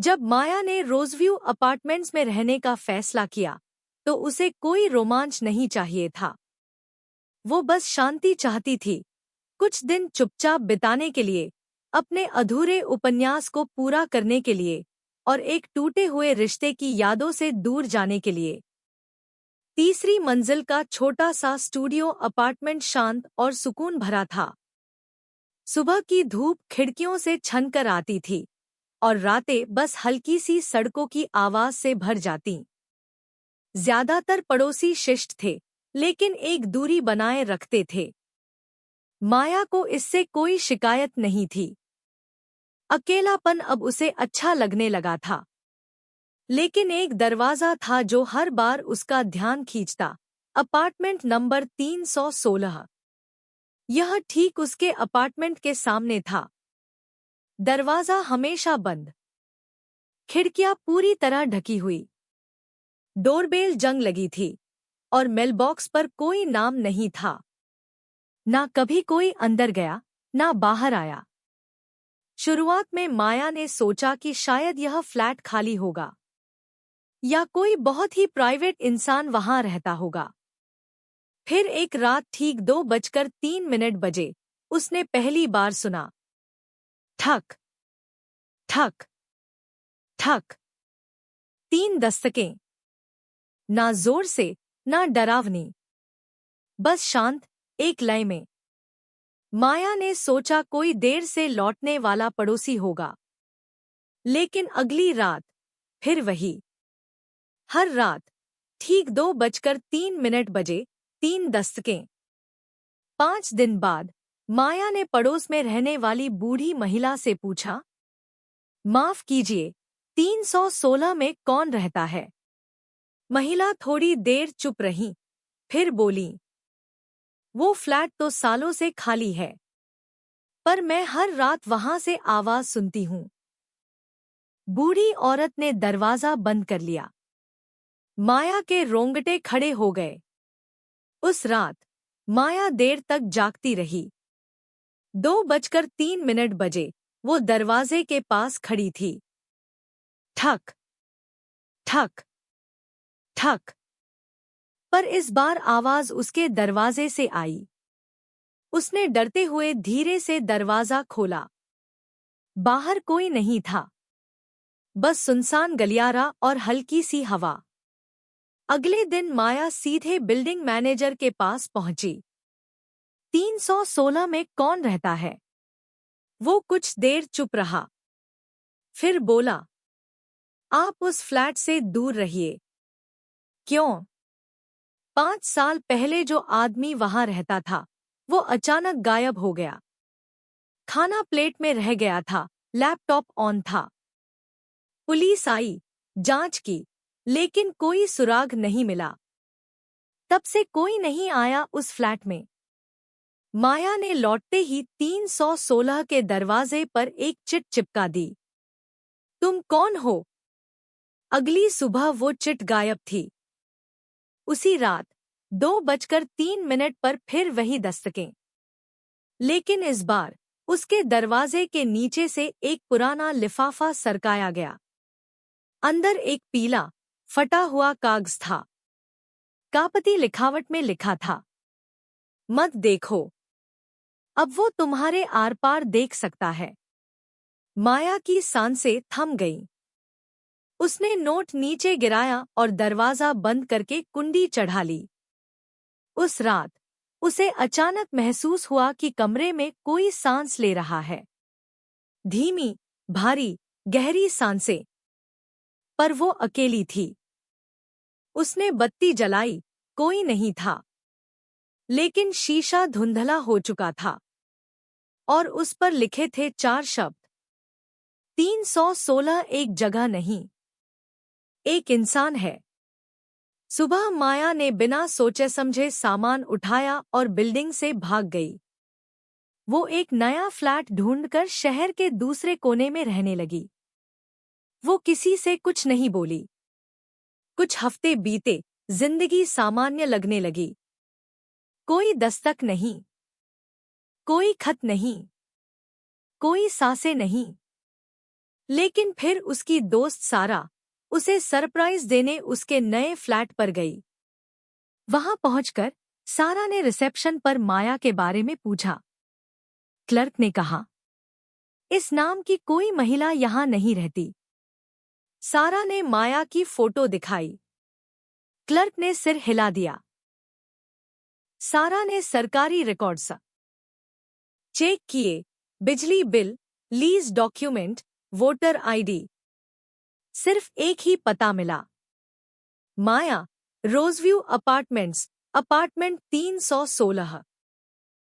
जब माया ने रोजव्यू अपार्टमेंट्स में रहने का फैसला किया तो उसे कोई रोमांच नहीं चाहिए था। वो बस शांति चाहती थी, कुछ दिन चुपचाप बिताने के लिए, अपने अधूरे उपन्यास को पूरा करने के लिए और एक टूटे हुए रिश्ते की यादों से दूर जाने के लिए। तीसरी मंजिल का छोटा सा स्टूडियो अपार्टमेंट शांत और सुकून भरा था। सुबह की धूप खिड़कियों से छनकर आती थी और रातें बस हल्की सी सड़कों की आवाज से भर जातीं। ज्यादातर पड़ोसी शिष्ट थे, लेकिन एक दूरी बनाए रखते थे। माया को इससे कोई शिकायत नहीं थी। अकेलापन अब उसे अच्छा लगने लगा था। लेकिन एक दरवाजा था जो हर बार उसका ध्यान खींचता। Apartment number 316। यह ठीक उसके अपार्टमेंट के सामने था। दरवाजा हमेशा बंद, खिड़कियां पूरी तरह ढकी हुई, डोरबेल जंग लगी थी और मेलबॉक्स पर कोई नाम नहीं था। ना कभी कोई अंदर गया, ना बाहर आया। शुरुआत में माया ने सोचा कि शायद यह फ्लैट खाली होगा या कोई बहुत ही प्राइवेट इंसान वहां रहता होगा। फिर एक रात ठीक 2:03 बजे उसने पहली बार सुना, ठक ठक ठक। 3 दस्तकें। ना जोर से, ना डरावनी, बस शांत, एक लय में। माया ने सोचा कोई देर से लौटने वाला पड़ोसी होगा। लेकिन अगली रात फिर वही। हर रात ठीक 2:03 बजे 3 दस्तकें। 5 दिन बाद माया ने पड़ोस में रहने वाली बूढ़ी महिला से पूछा, माफ कीजिए, 316 में कौन रहता है? महिला थोड़ी देर चुप रही, फिर बोली, वो फ्लैट तो सालों से खाली है, पर मैं हर रात वहां से आवाज सुनती हूँ। बूढ़ी औरत ने दरवाजा बंद कर लिया। माया के रोंगटे खड़े हो गए। उस रात माया देर तक जागती रही। 2:03 बजे वो दरवाजे के पास खड़ी थी। ठक ठक ठक। पर इस बार आवाज उसके दरवाजे से आई। उसने डरते हुए धीरे से दरवाजा खोला। बाहर कोई नहीं था, बस सुनसान गलियारा और हल्की सी हवा। अगले दिन माया सीधे बिल्डिंग मैनेजर के पास पहुंची। 316 में कौन रहता है? वो कुछ देर चुप रहा, फिर बोला, आप उस फ्लैट से दूर रहिए। क्यों? 5 साल पहले जो आदमी वहां रहता था वो अचानक गायब हो गया। खाना प्लेट में रह गया था, लैपटॉप ऑन था। पुलिस आई, जांच की, लेकिन कोई सुराग नहीं मिला। तब से कोई नहीं आया उस फ्लैट में। माया ने लौटते ही 316 के दरवाजे पर एक चिट चिपका दी। तुम कौन हो? अगली सुबह वो चिट गायब थी। उसी रात 2:03 पर फिर वही दस्तकें। लेकिन इस बार उसके दरवाजे के नीचे से एक पुराना लिफाफा सरकाया गया। अंदर एक पीला, फटा हुआ कागज था। कापती लिखावट में लिखा था, मत देखो, अब वो तुम्हारे आर पार देख सकता है। माया की सांसें थम गईं। उसने नोट नीचे गिराया और दरवाजा बंद करके कुंडी चढ़ा ली। उस रात उसे अचानक महसूस हुआ कि कमरे में कोई सांस ले रहा है। धीमी, भारी, गहरी सांसें। पर वो अकेली थी। उसने बत्ती जलाई, कोई नहीं था। लेकिन शीशा धुंधला हो चुका था और उस पर लिखे थे 4 शब्द। 316 एक जगह नहीं, एक इंसान है। सुबह माया ने बिना सोचे समझे सामान उठाया और बिल्डिंग से भाग गई। वो एक नया फ्लैट ढूंढकर शहर के दूसरे कोने में रहने लगी। वो किसी से कुछ नहीं बोली। कुछ हफ्ते बीते, जिंदगी सामान्य लगने लगी। कोई दस्तक नहीं, कोई खत नहीं, कोई सांसें नहीं। लेकिन फिर उसकी दोस्त सारा उसे सरप्राइज देने उसके नए फ्लैट पर गई। वहां पहुंचकर सारा ने रिसेप्शन पर माया के बारे में पूछा। क्लर्क ने कहा, इस नाम की कोई महिला यहां नहीं रहती। सारा ने माया की फोटो दिखाई। क्लर्क ने सिर हिला दिया। सारा ने सरकारी रिकॉर्ड्स चेक किए, बिजली bill, lease document, voter ID. सिर्फ एक ही पता मिला। माया, रोजव्यू अपार्टमेंट्स, अपार्टमेंट 316।